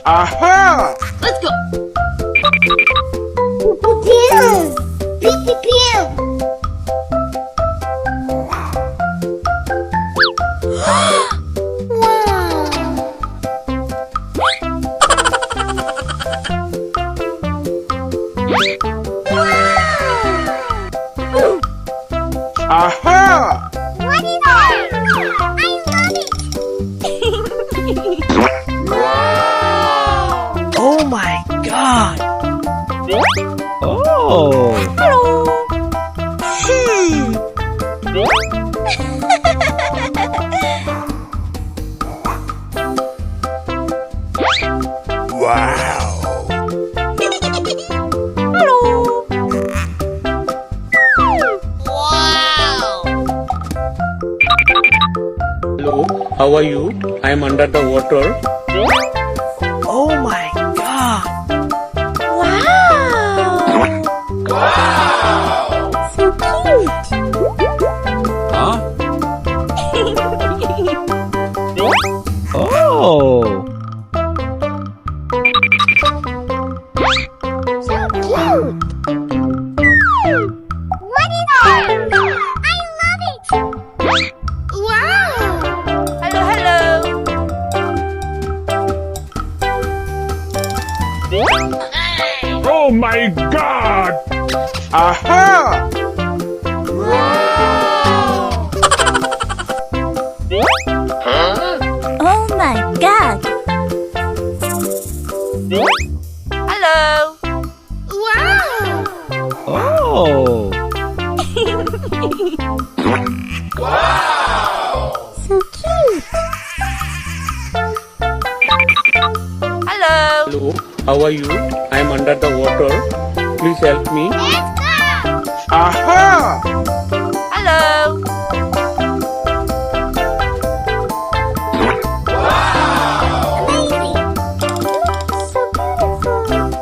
Aha! Let's go. Pew! Pew, pew, pew. Aha! What is that? I love it. Oh my god! Oh! Wow! Hello, how are you? I am under the water. Oh my god! So cute. Huh? Oh! So cute. What is that? I love it. Wow. Hello, hello. Oh my god! Aha! Oh my god. Hello. Wow. Oh! So cute. Hello. Hello, how are you? I am under the water. Please help me. Let's go. Aha! Hello. Amazing. So beautiful.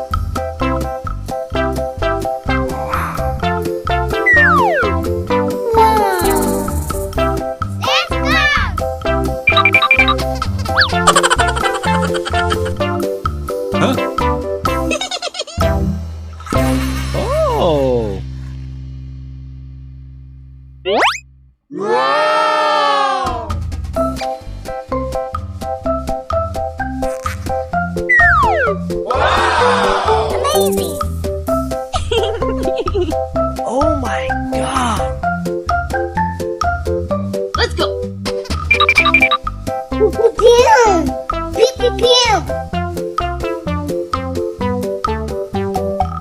Wow. Let's Oh! go. Amazing. Oh my god! Let's go. Pew. Pew, pew, pew.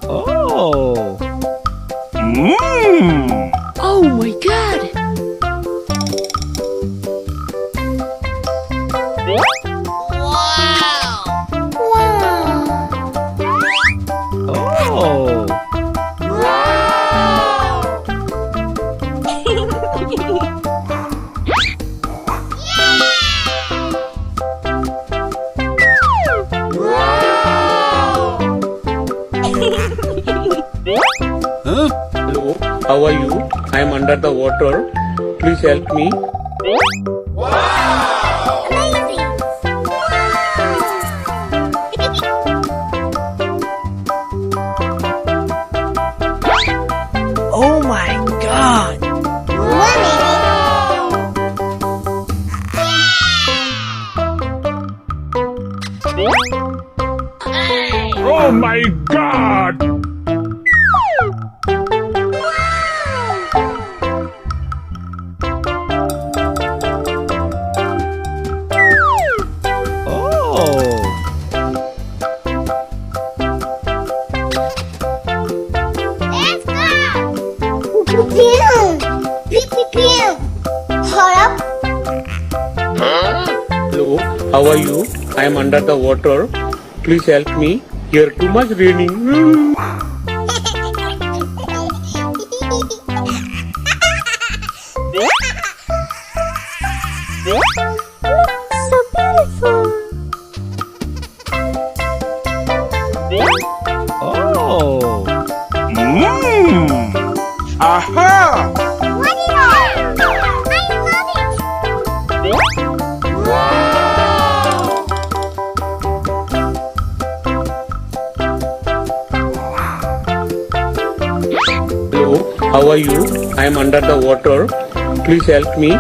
Oh! Mmm! Oh my god. Wow. Oh! Hello, how are you? I am under the water. Please help me. Amazing. Oh my god! Oh my god! Oh! Let's go. Pew. Pew, pew, pew. Hold up. Hello, how are you? I am under the water. Please help me. Here too much raining. So beautiful. Oh! Mmm! Aha! What is that? I love it. How are you? I am under the water. Please help me.